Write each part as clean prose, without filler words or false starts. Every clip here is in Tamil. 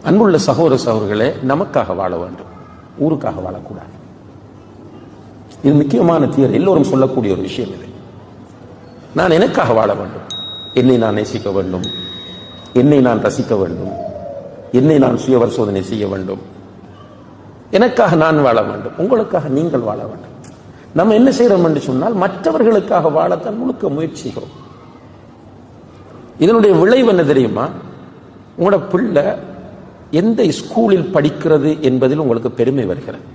அன்புள்ள சகோதர சகோதரர்களே, நமக்காக வாழ வேண்டும், ஊருக்காக வாழக்கூடாது. இது முக்கியமான தீர்வு, எல்லோரும் சொல்லக்கூடிய ஒரு விஷயம். இது நான் எனக்காக வாழ வேண்டும், என்னை நான் நேசிக்க வேண்டும், என்னை நான் ரசிக்க வேண்டும், என்னை நான் சுய பரிசோதனை செய்ய வேண்டும், எனக்காக நான் வாழ வேண்டும், உங்களுக்காக நீங்கள் வாழ வேண்டும். நம்ம என்ன செய்யறோம் என்று சொன்னால் மற்றவர்களுக்காக வாழத்தான் முழுக்க முயற்சிக்கிறோம். இதனுடைய விளைவு என்ன தெரியுமா? உங்களோட பிள்ளை எந்த ஸ்கூலில் படிக்கிறது என்பதில் உங்களுக்கு பெருமை வருகிறது,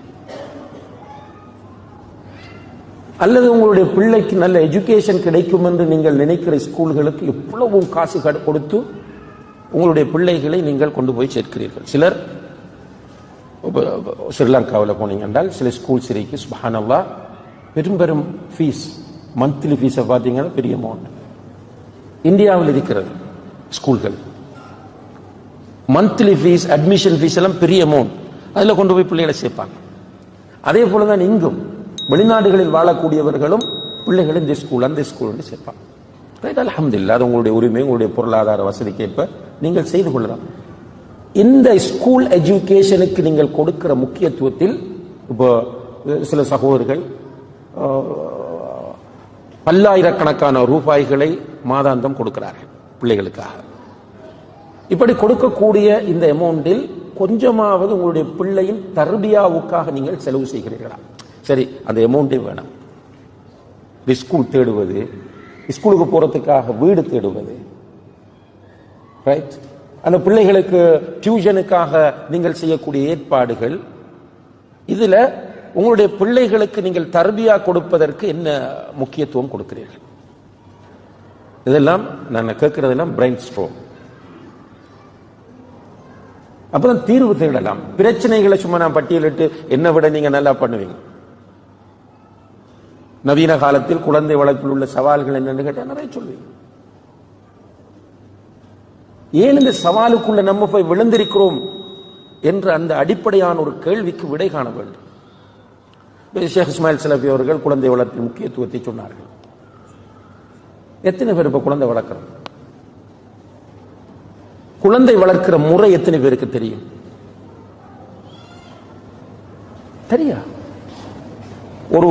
அல்லது உங்களுடைய பிள்ளைக்கு நல்ல எஜுகேஷன் கிடைக்கும் என்று நீங்கள் நினைக்கிற ஸ்கூல்களுக்கு எவ்வளவும் காசு கொடுத்து உங்களுடைய பிள்ளைகளை நீங்கள் கொண்டு போய் சேர்க்கிறீர்கள். சிலர் ஸ்ரீலங்காவில் போனீங்க என்றால் சில ஸ்கூல்ஸ் இருக்கு, சுப்ஹானல்லாஹ், பெரும் பெரும் ஃபீஸ், மந்த்லி ஃபீஸை பார்த்தீங்கன்னா பெரிய அமௌண்ட். இந்தியாவில் இருக்கிறது ஸ்கூல்கள் மந்த்லி ஃபீஸ், அட்மிஷன் ஃபீஸ் எல்லாம் பெரிய அமௌண்ட், அதில் கொண்டு போய் பிள்ளைகளை சேர்ப்பாங்க. அதே போலதான் இங்கும் வெளிநாடுகளில் வாழக்கூடியவர்களும் பிள்ளைகளை இந்த ஸ்கூல் அந்த ஸ்கூல் சேர்ப்பாங்க. ரைட், அல்ஹம்துலில்லாஹ், அது உங்களுடைய உரிமை, உங்களுடைய பொருளாதார வசதிக்கேற்ப நீங்கள் செய்து கொள்ளலாம். இந்த ஸ்கூல் எஜுகேஷனுக்கு நீங்கள் கொடுக்கிற முக்கியத்துவத்தில் இப்போ சில சகோதரர்கள் பல்லாயிரக்கணக்கான ரூபாய்களை மாதாந்தம் கொடுக்கிறார்கள் பிள்ளைகளுக்காக. இப்படி கொடுக்கக்கூடிய இந்த அமௌண்டில் கொஞ்சமாவது உங்களுடைய பிள்ளையின் தர்பியாவுக்காக நீங்கள் செலவு செய்கிறீர்களா? சரி, அந்த அமௌண்டே வேணாம். ஸ்கூல் தேடுவது, ஸ்கூலுக்கு போறதுக்காக வீடு தேடுவது, ரைட், அந்த பிள்ளைகளுக்கு டியூஷனுக்காக நீங்கள் செய்யக்கூடிய ஏற்பாடுகள், இதுல உங்களுடைய பிள்ளைகளுக்கு நீங்கள் தர்பியா கொடுப்பதற்கு என்ன முக்கியத்துவம் கொடுக்கிறீர்கள்? இதெல்லாம் நான் கேட்கிறதெல்லாம் பிரைன் ஸ்ட்ரோம். அப்பதான் தீர்வு தேடலாம். பிரச்சனைகளை சும்மா நான் பட்டியலிட்டு என்ன விட நீங்க நல்லா பண்ணுவீங்க. நவீன காலத்தில் குழந்தை வளர்ப்பில் உள்ள சவால்கள் என்னன்னு கேட்டா நிறைய சொல்லுவீங்க. ஏன் இந்த சவாலுக்குள்ள நம்ம போய் விழுந்திருக்கிறோம் என்ற அந்த அடிப்படையான ஒரு கேள்விக்கு விடை காண வேண்டும். ஷேக் இஸ்மாயில் சலபி அவர்கள் குழந்தை வளர்ப்பின் முக்கியத்துவத்தை சொன்னார்கள். எத்தனை பேர் இப்ப குழந்தை வளர்க்கிறோம்? குழந்தை வளர்க்கிற முறை எத்தனை பேருக்கு தெரியும்? தெரியா? ஒரு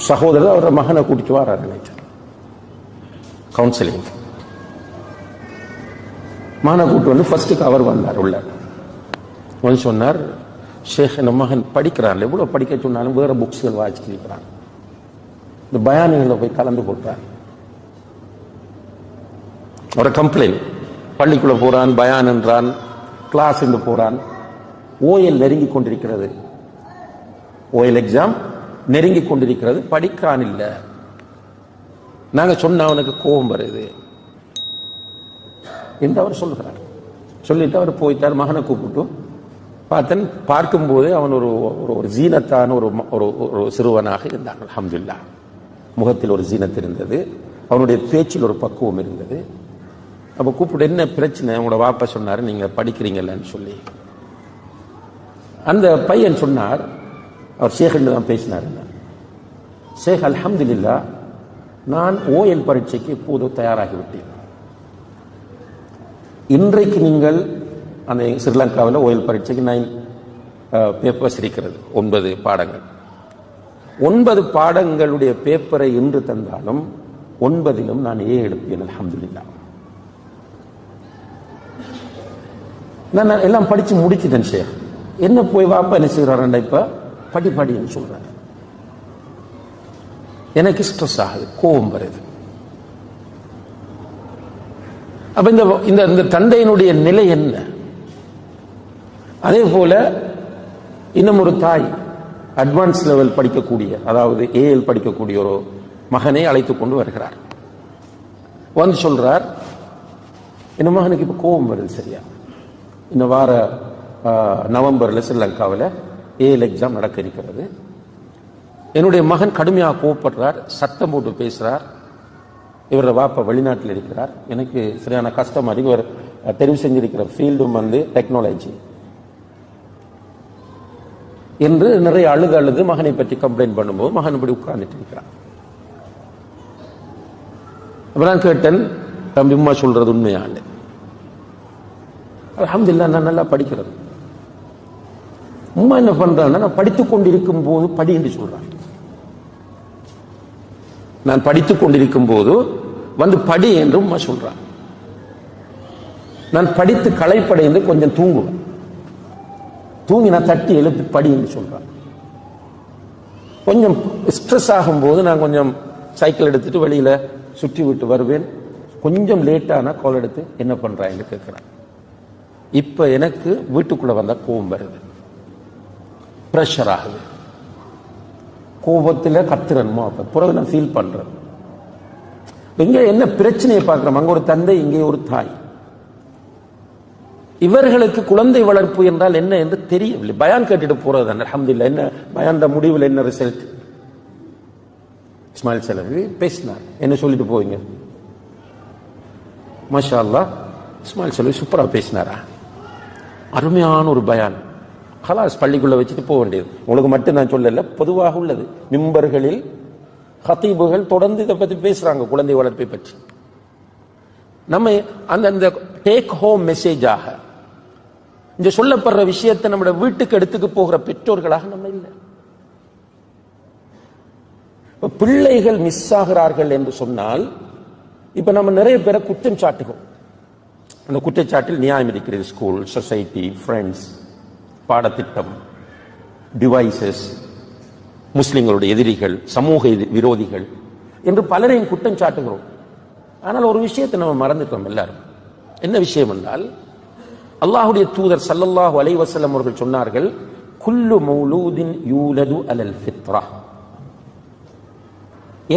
சகோதரர் அவரோட மகனை கூட்டிட்டு வர்றாரு நினைச்சார் கவுன்சிலிங். மகனை கூட்டு வந்து ஃபர்ஸ்ட்டுக்கு அவர் வந்தார் உள்ள வந்து சொன்னார், ஷேக் நம்ம மகன் படிக்கிறான், எவ்வளவு படிக்க சொன்னாலும் வேற புக்ஸ்கள் வாசிச்சு இருக்கிறான், இந்த பயானிகளை போய் கலந்து போட்டார். ஒரு கம்ப்ளைண்ட், பள்ளிக்குள்ள போறான், பயான் என்றான், கிளாஸ் என்று போறான், ஓஎல் நெருங்கி கொண்டிருக்கிறது, ஓஎல் எக்ஸாம் நெருங்கி கொண்டிருக்கிறது, படிக்கான் இல்ல. நாங்க சொன்ன அவனுக்கு கோபம் வருது என்று அவர் சொல்லுகிறார். சொல்லிட்டு அவர் போயிட்டார். மகனை கூப்பிட்டு பார்த்தன், பார்க்கும்போது அவன் ஒரு ஒரு ஜீனத்தான ஒரு சிறுவனாக இருந்தான். அல்ஹம்துலில்லாஹ், முகத்தில் ஒரு ஜீனத் இருந்தது, அவனுடைய பேச்சில் ஒரு பக்குவம் இருந்தது. அப்ப கூப்பிட்டு என்ன பிரச்சனை, உங்களோட வாப்பா சொன்னாரு நீங்க படிக்கிறீங்கன்னு சொல்லி. அந்த பையன் சொன்னார், அவர் ஷேக் தான் பேசினார், ஷேக் அல்ஹம்துலில்லாஹ் நான் ஓஎல் பரீட்சைக்கு இப்போது தயாராகிவிட்டேன். இன்றைக்கு நீங்கள் அந்த ஸ்ரீலங்காவில் ஓஎல் பரீட்சைக்கு 9 பேப்பர்ஸ் இருக்கிறது, 9 பாடங்கள். 9 பாடங்களுடைய பேப்பரை இன்று தந்தாலும் 9லும் நான் ஏ எடுப்பேன் அல்ஹம்துலில்லாஹ். நான் எல்லாம் படிச்சு முடிச்சுட்டேன் ஷேக். என்ன போய் வாப்பா என்ன செய்யறாருண்டா இப்ப படின்னு சொல்றாரு. எனக்கு ஸ்ட்ரெஸ் ஆகுது, கோபம் வருது. அப்ப இந்த தந்தையினுடைய நிலை என்ன? அதே போல இன்னும் ஒரு தாய் அட்வான்ஸ் லெவல் படிக்கக்கூடிய, அதாவது ஏஎல் படிக்கக்கூடிய ஒரு மகனை அழைத்துக் கொண்டு வருகிறார். வந்து சொல்றார், இந்த மகனுக்கு இப்ப கோபம் வருது, சரியா, இந்த வார நவம்பர்ல ஸ்ரீலங்காவில் ஏஎல் எக்ஸாம் நடக்க இருக்கிறது. என்னுடைய மகன் கடுமையாக கோவப்படுறார், சத்தம் போட்டு பேசுறார். இவரோட வாப்பா வெளிநாட்டில் இருக்கிறார். எனக்கு சரியான கஷ்டம். இவர் தெரிவு செஞ்சிருக்கிற ஃபீல்டும் வந்து டெக்னாலஜி என்று நிறைய அழுது மகனை பற்றி கம்ப்ளைண்ட் பண்ணும்போது மகன் இப்படி உட்கார்ந்துட்டு இருக்கிறார். அப்ப நான் கேட்டேன், தம்பி அம்மா சொல்றது உண்மையானு? அல்ஹம்துலில்லாஹ் நான் நல்லா படிக்கிறது. உம்மா என்ன பண்றான்னா, நான் படித்துக் கொண்டிருக்கும் போது படி என்று சொல்றாங்க. நான் படித்துக் கொண்டிருக்கும் போது வந்து படி என்று உம்மா சொல்றாங்க. நான் படித்து களைப்படைந்து கொஞ்சம் தூங்குவேன். தூங்கி நான் தட்டி எழுப்பி படி என்று சொல்றாங்க. கொஞ்சம் ஸ்ட்ரெஸ் ஆகும் போது நான் கொஞ்சம் சைக்கிள் எடுத்துட்டு வெளியில சுற்றி விட்டு வருவேன். கொஞ்சம் லேட்டானா கால் எடுத்து என்ன பண்றான்னு கேட்கிறேன். இப்ப எனக்கு வீட்டுக்குள்ள வந்தா கோபம் வருது, பிரஷர் ஆகுது, கோபத்துல கத்துறணுமோ அப்ப பிறகு நான் ஃபீல் பண்றேன். இங்க என்ன பிரச்சனையை பார்க்கிறோம், அங்க ஒரு தந்தை, இங்கே ஒரு தாய். இவர்களுக்கு குழந்தை வளர்ப்பு என்றால் என்ன என்று தெரியவில்லை. பயான் கேட்டுட்டு போறது தான். அல்ஹம்துலில்லாஹ். என்ன பயான் முடிவில் என்ன ரிசல்ட்? இஸ்மாயில் சலவி பேசினார், என்ன சொல்லிட்டு போவீங்க? மாஷா அல்லாஹ், இஸ்மாயில் சலவி சூப்பரா பேசினாரா, அருமையான ஒரு பயான். ஹலாஸ், பள்ளிக்குள்ள வச்சுட்டு போக வேண்டியது. உங்களுக்கு மட்டும் நான் சொல்லல, பொதுவாக உள்ளது. மிம்பர்களில் ஹதீபுகள் தொடர்ந்து இதை பத்தி பேசுறாங்க, குழந்தை வளர்ப்பை பற்றி. நம்ம அந்த டேக் ஹோம் மெசேஜாக இந்த சொல்லப்படுற விஷயத்தை நம்ம வீட்டுக்கு எடுத்துக்கு போகிற பெற்றோர்களாக நம்ம இல்லை. பிள்ளைகள் மிஸ் ஆகிறார்கள் என்று சொன்னால், இப்ப நம்ம நிறைய பேரை குற்றம் சாட்டுகிறோம். அந்த குற்றச்சாட்டில் நியாயம் இருக்கிறது. ஸ்கூல், சொசைட்டி, ஃப்ரெண்ட்ஸ், பாடத்திட்டம், டிவைசஸ், முஸ்லிம்களுடைய எதிரிகள், சமூக விரோதிகள் என்று பலரையும் குற்றம் சாட்டுகிறோம். ஆனால் ஒரு விஷயத்தை நம்ம மறந்துட்டோம் எல்லாரும். என்ன விஷயம் என்றால், அல்லாஹ்வுடைய தூதர் ஸல்லல்லாஹு அலைஹி வஸல்லம் அவர்கள் சொன்னார்கள், குல்லு மௌலூதின் யூலது அலல் ஃபித்ரா.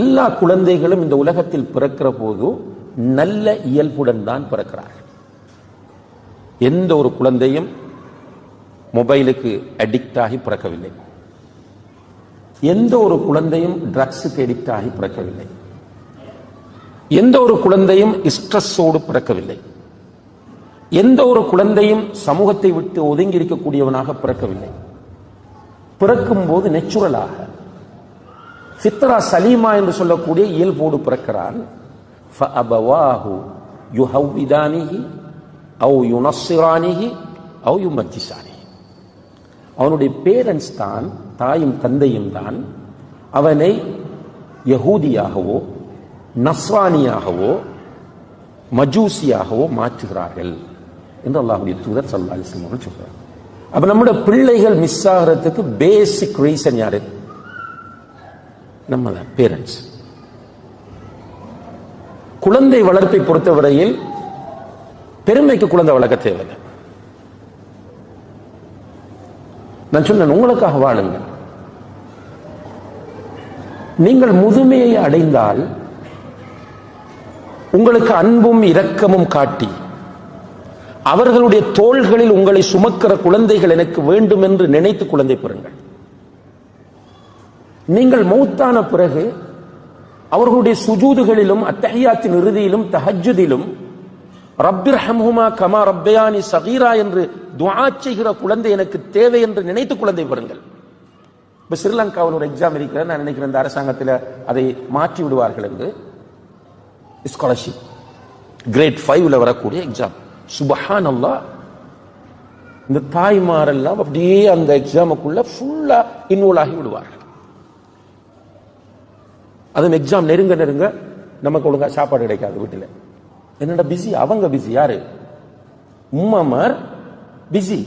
எல்லா குழந்தைகளும் இந்த உலகத்தில் பிறக்கிற போது நல்ல இயல்புடன் தான் பிறக்கிறார்கள். எந்த ஒரு குழந்தையும் மொபைலுக்கு அடிக்ட் ஆகி பிறக்கவில்லை. எந்த ஒரு குழந்தையும் ட்ரக்ஸுக்கு அடிக்ட் ஆகி பிறக்கவில்லை. எந்த ஒரு குழந்தையும் ஸ்ட்ரெஸ்ஸோடு பிறக்கவில்லை. எந்த ஒரு குழந்தையும் சமூகத்தை விட்டு ஒதுங்கி இருக்கக்கூடியவனாக பிறக்கவில்லை. பிறக்கும் போது நேச்சுரலாக ஃபித்ரா சலீமா என்று சொல்லக்கூடிய இயல்போடு பிறக்கிறான். ஃபஅபவாஹு யுஹவ்விதானிஹி அவ் யுனஸ்ஸிரானிஹி அவ் யுமஜ்ஜிசானிஹி. அவனுடைய பேரண்ட்ஸ் தான், தாயும் தந்தையும் தான் அவனை யஹூதியாகவோ நஸ்ரானியாகவோ மஜூசியாகவோ மாற்றுகிறார்கள் என்று அல்லாஹ்வுடைய தூதர் ஸல்லல்லாஹு அலைஹி வஸல்லம் அவர்கள் சொல்றார். அப்ப நம்முடைய பிள்ளைகள் மிஸ் ஆகிறதுக்கு பேசிக் ரீசன் யாரு? நம்ம தான், பேரண்ட்ஸ். குழந்தை வளர்ப்பை பொறுத்தவரையில் பெருமைக்கு குழந்தை வளர்க்க தேவையில்லை. நான் சொன்னேன், உங்களுக்காக வாழுங்கள். நீங்கள் முதுமையை அடைந்தால் உங்களுக்கு அன்பும் இரக்கமும் காட்டி அவர்களுடைய தோள்களில் உங்களை சுமக்கிற குழந்தைகள் எனக்கு வேண்டும் என்று நினைத்து குழந்தை பெறுங்கள். நீங்கள் மௌத்தான பிறகு அவர்களுடைய சுஜூதுகளிலும் அத்தஹியாத்தின் இறுதியிலும் தஹஜ்ஜுதிலும் ரப்பிர்ஹம்ஹுமா கமா ரப்பயானி ஸகீரா என்று துஆ செய்கிற குழந்தை எனக்கு தேவை என்று நினைத்து குழந்தை பெறுங்கள். இப்ப ஸ்ரீலங்காவில் ஒரு எக்ஸாம் இருக்கிறது, நான் நினைக்கிறேன் இந்த அரசாங்கத்தில் அதை மாற்றி விடுவார்கள் என்று. ஸ்காலர்ஷிப் கிரேட் 5ல வரக்கூடிய எக்ஸாம். சுப்ஹானல்லாஹ், இந்த தாய்மாரெல்லாம் அப்படியே அந்த எக்ஸாமுக்குள்ள ஃபுல்லா இன்வால்வ் ஆகி விடுவார்கள். அதுவும் எக்ஸாம் நெருங்க நெருங்க நமக்கு ஒழுங்கா சாப்பாடு கிடைக்காது வீட்டில். என்னடா பிஸி, அவங்க பிஸி. யாரு? உம்மமார் பிஸி.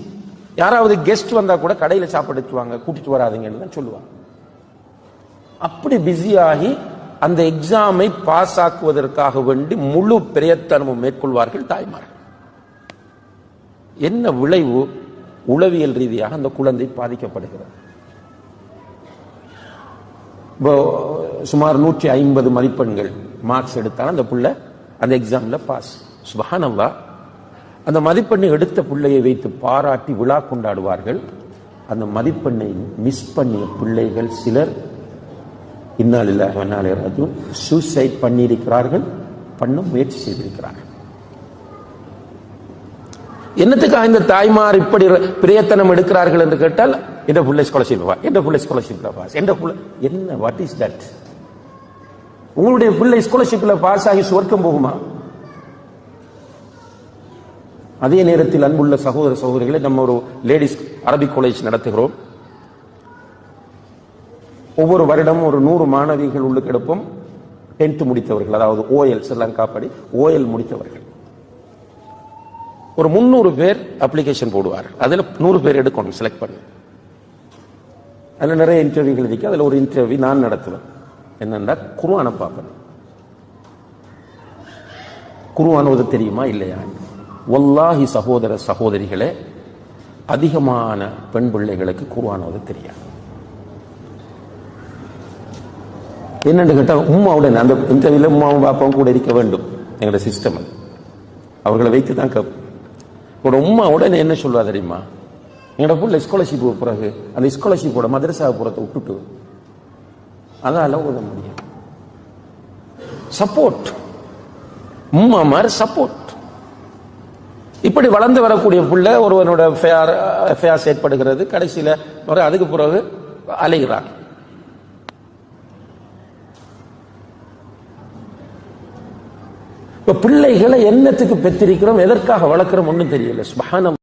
யாராவது கெஸ்ட் வந்தா கூட கடையில சாப்பாடு வச்சுவாங்க, கூட்டிட்டு வராதீங்கன்னு தான் சொல்லுவாங்க. அப்படி பிஸி ஆகி அந்த எக்ஸாமை பாஸ் ஆக்குவதற்காக வேண்டி முழு பிரயத்தனமும் மேற்கொள்வார்கள் தாய்மார்கள். என்ன விளைவு? உளவியல் ரீதியாக அந்த குழந்தை பாதிக்கப்படுகிறது. சுமார் 150 மதிப்பெண்கள் மார்க்ஸ் எடுத்தாலும் அந்த புள்ள அந்த எக்ஸாம்ல பாஸ். சுப்ஹானல்லாஹ், அந்த மதிப்பெண்ணை எடுத்த பிள்ளையை வைத்து பாராட்டி விழா கொண்டாடுவார்கள். அந்த மதிப்பெண்ணை மிஸ் பண்ணிய பிள்ளைகள் சிலர் இன்னாலில்லாஹி வ இன்னா இலைஹி ராஜிஊன் சூசைட் பண்ணியிருக்கிறார்கள், பண்ண முயற்சி செய்திருக்கிறார்கள். என்னத்துக்காக இந்த தாய்மார் இப்படி பிரயத்தனம் எடுக்கிறார்கள் என்று கேட்டால், என்ற புள்ளை ஸ்காலர்ஷிப் பாஸ், என்ற புள்ளை ஸ்காலர்ஷிப்ல பாஸ், என்ற புள்ளை என்ன, வாட் இஸ் தட்? உங்களுடைய பிள்ளை ஸ்காலர்ஷிப்ல பாஸ் ஆகி சுவர்க்கம் போகுமா? அதே நேரத்தில் அன்புள்ள சகோதர சகோதரிகளை, நம்ம ஒரு லேடிஸ் அரபிக் காலேஜ் நடத்துகிறோம். ஒவ்வொரு வருடமும் ஒரு 100 மாணவிகள் உள்ளுக்கு எடுப்போம். 10th முடித்தவர்கள், அதாவது ஓஎல், ஸ்ரீலங்கா படி ஓஎல் முடித்தவர்கள். ஒரு 300 பேர் அப்ளிகேஷன் போடுவார்கள். அதுல 100 பேர் எடுக்கணும், செலக்ட் பண்ணி. அதுல நிறைய இன்டர்வியூகள் இருக்கு. அதுல ஒரு இன்டர்வியூ நான் நடத்துவேன். என்னன்னா, குர்ஆனை பார்ப்பேன். குர்ஆன் ஓத தெரியுமா இல்லையா? வல்லாஹி சகோதர சகோதரிகளே, அதிகமான பெண் பிள்ளைகளுக்கு குர்ஆன் ஓத தெரியாது. என்னன்னு கேட்டா, உம்மாவுடன் அந்த இன்டர்வியூல உம்மாவும் பாப்பாவும் கூட இருக்க வேண்டும். எங்களோட சிஸ்டம் அது. அவர்களை வைத்து தான் கேட்போம். ஒரு உம்மா உடனே என்ன சொல்வா தெரியுமா? எங்களோட புள்ள ஸ்காலர்ஷிப் பிறகு அந்த ஸ்காலர்ஷிப்போட மதரசா புறத்தை விட்டுட்டு அதால ஓத முடியும். சப்போர்ட், உம்மா மாதிரி சப்போர்ட். இப்படி வளர்ந்து வரக்கூடிய புள்ள ஒருவனோட அஃபேர்ஸ் ஏற்படுகிறது. கடைசியில அதுக்கு பிறகு அலைகிறான். இப்ப பிள்ளைகளை என்னத்துக்கு பெற்றிருக்கிறோம், எதற்காக வளர்க்கிறோம் ஒன்றும் தெரியல. சுப்ஹானல்லாஹ்.